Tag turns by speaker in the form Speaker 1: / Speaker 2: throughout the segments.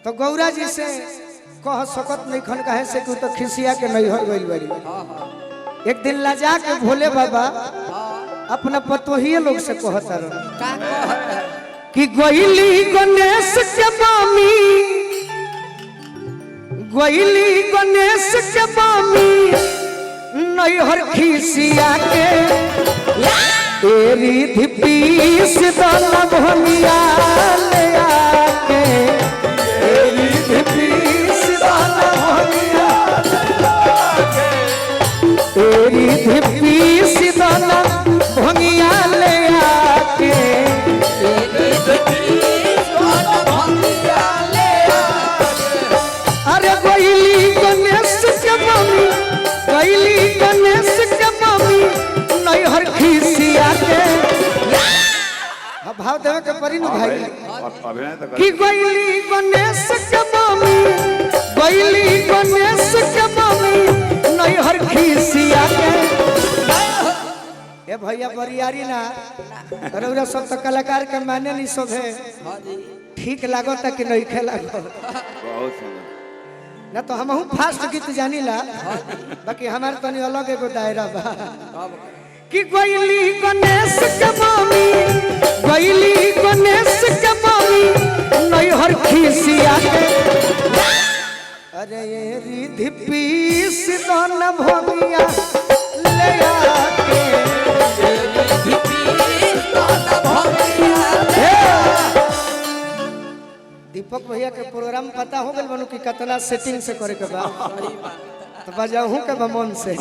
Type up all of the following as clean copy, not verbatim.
Speaker 1: तो गौरा जी से कह सकत नहीं खन कहे से कि तो खिसिया के नहीं हो गइल बड़ी। एक दिन लजा के भोले बाबा अपना पतोहिए लोग से कहता रहे कि गोइली गणेश के मामी, गोइली गणेश के मामी नैहर खिसिया के तेरी धिपीस दाना भनिया ले आके, तेरी धिपीस दाना भनिया तेरी धिपीस दाना भनिया ले आके, तेरी धिपीस दाना भनिया ले आके। अरे गोइली गणेश के मामी, गोइली गणेश के मामी नैहर खिसिया के भाव देवे के परी नु भाई कि गोइली गणेश के मामी, गोइली गणेश के मामी नैहर खिसिया के। ए भैया बरियारी ना रउरा सब तो कलाकार के माने नहीं सब है ठीक लागत कि नहीं खे लागत
Speaker 2: बहुत सुंदर
Speaker 1: ना तो हम फास्ट गीत जानी ला बाकी हमारे तनी अलग एगो दायरा बा कि गोइली गणेश के मामी, गोइली गणेश के मामी नैहर खिसिया के। अरे ये रिधि पीस दान भनिया ले आके, रिधि पीस दान भनिया ले। दीपक भैया के प्रोग्राम पता हो गल बनू कि कितना सेटिंग से करे के बा तो बजाऊं के मन से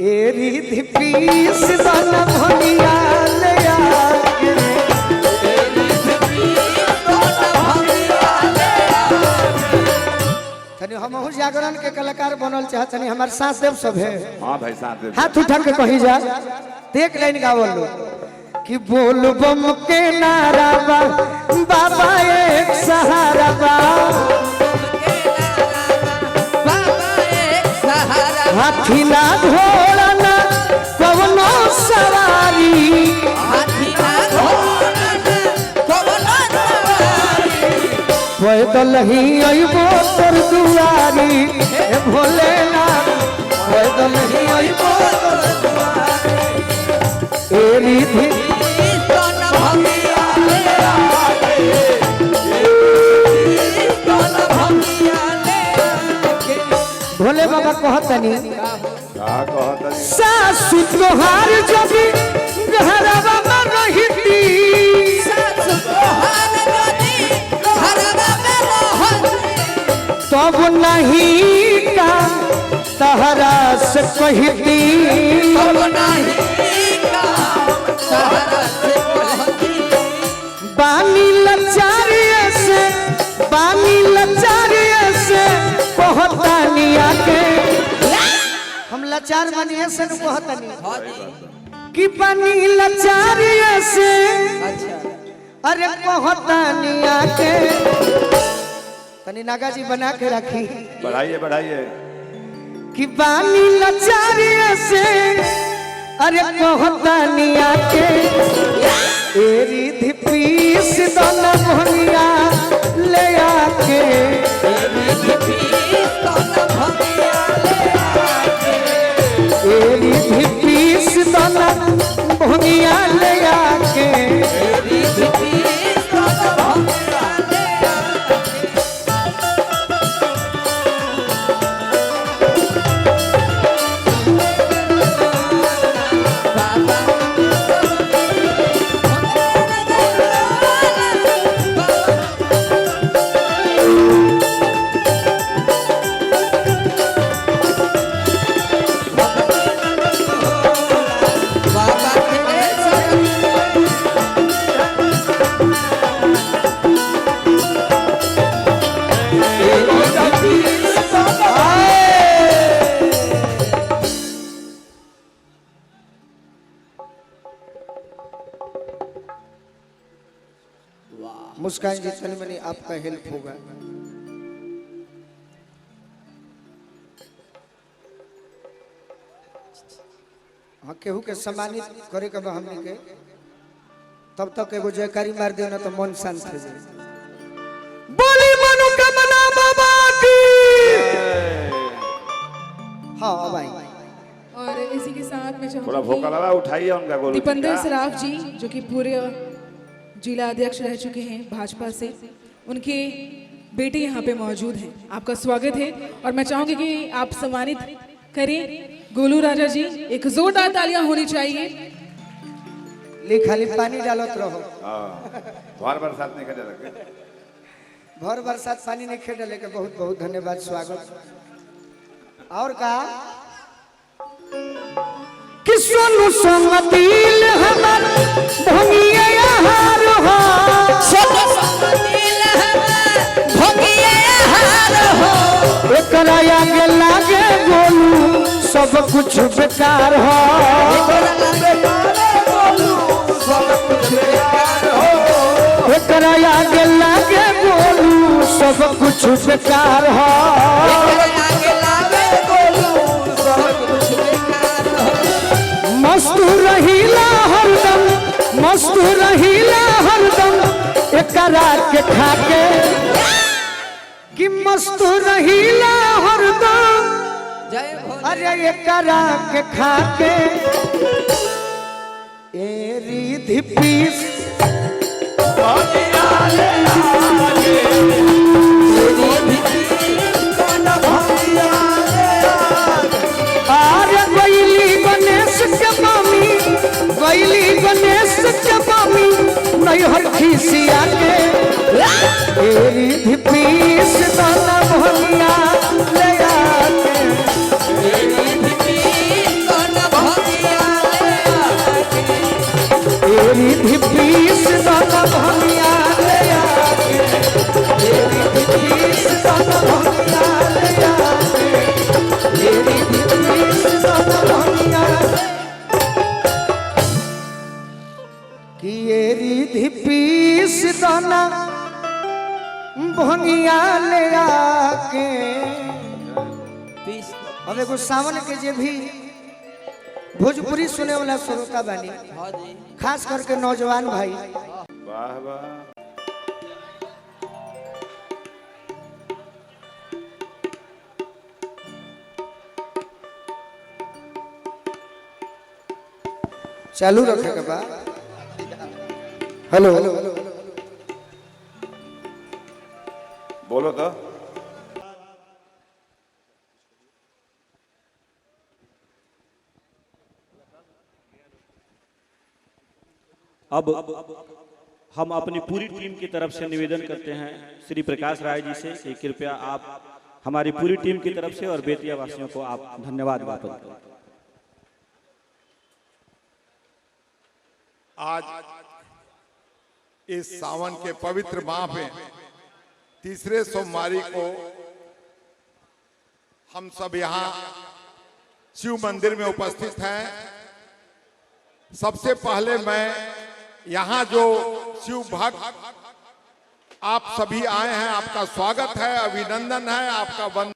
Speaker 1: एरी धिपीस दाना भनिया ले आके, एरी धिपीस दाना भनिया ले आके। तनी हमहु जागरण के कलाकार बनल चाहतनी हमार साथ देव सब है।
Speaker 2: हां भाई साथ देव
Speaker 1: हाथ उठा के कही जा एक लाइन गावल लो कि बोल बम के नारा बा बाबा एक सहारा बा, हाथी ना घोड़ा ना कवनो सवारी, हाथी ना घोड़ा ना कवनो सवारी, पैदल ही अइबो तोर दुआरी ए भोलेनाथ, पैदल ही अइबो तोर दुआरी। ए रिधि दाना भनिया ले आके, दाना भनिया ले आके। भोले बाबा कहतनी
Speaker 2: का कहत
Speaker 1: सासु तोहार जबी घरवा में रहिती, सासु तोहार जबी घरवा में रहती तब नहीं का तहरा से कहती, तब नहीं का तहरा से कहती। बानी लचारिए से, बानी लचारिए से कहतानी आके, हम लाचार बनिए से न कहतनी कि बनी लाचारिए से अरे कहतनी आके। तनी नागा जी बना के रखी
Speaker 2: बढ़ाइए बढ़ाइए
Speaker 1: कि बनी लाचारिए से अरे कहतनी आके, एरी धिपीस दाना भनिया ले आके, एरी धिपीस दाना भनिया ले आके, एरी धिपीस दाना भनिया ले आके, एरी धिपीस दाना भनिया ले आके। मुस्कान जी तनी मनी आपका हेल्प होगा। हाँ केहू के सम्मानित करे के हमने के तब तक एगो जयकारी मार दियो ना तो मन शांत हो जाए।
Speaker 2: थोड़ा भोकलवा उठाइए उनका गोलू जी
Speaker 3: दीपेंद्र
Speaker 2: का।
Speaker 3: सराफ जी जो कि पूरे जिला अध्यक्ष रह चुके हैं भाजपा से, उनके बेटे यहाँ पे मौजूद हैं। आपका स्वागत है और मैं चाहूंगी कि आप सम्मानित करें गोलू राजा जी। एक जोरदार तालियां होनी चाहिए।
Speaker 1: ले खाली पानी डालत रहो,
Speaker 2: भर बरसात नहीं करे लगे।
Speaker 1: भर बरसात पानी नहीं खेल डाले के बहुत बहुत धन्यवाद, स्वागत। और का कि सोनू संगतिल हमर भंगिया हार हो, सोनू संगतिल हमर भंगिया हार हो, एकरा आगे लागे गोलू सब कुछ बेकार हो, एकरा आगे लागे गोलू सब कुछ बेकार हो, मस्त रहीला हरदम, मस्त रहीला हरदम एकरा के खाके, कि मस्त रहीला हरदम, अरे एकरा के खाके ए रिधि पीस गैली गणेश के मामी नहीं हर खिसिया के तेरी धिपीस दाना भंगिया ले आके, तेरी धिपीस दाना भंगिया ले आके, तेरी धिपीस दाना भंगिया ले आके, तेरी धिपीस दाना भंगिया ले आके, तेरी धिपीस दाना भंगिया कि ये रिधि पीस दाना भंगिया ले आके। अब एगो सावन के जे भी भोजपुरी सुने वाला श्रोता बानी, खास करके नौजवान भाई,
Speaker 2: वाह वाह।
Speaker 1: चालू रखे के बाद हेलो
Speaker 2: बोलो तो।
Speaker 4: अब हम अपनी पूरी टीम की तरफ से निवेदन करते हैं श्री प्रकाश राय जी से कि कृपया आप हमारी पूरी टीम की तरफ से और बेतिया वासियों को आप धन्यवाद ज्ञापन करें।
Speaker 5: आज इस सावन के पवित्र माह में तीसरे सोमवारी को हम सब यहाँ शिव मंदिर में उपस्थित हैं। सबसे पहले मैं यहाँ जो शिव भक्त आप सभी आए हैं, आपका स्वागत है, अभिनंदन है, आपका वंदन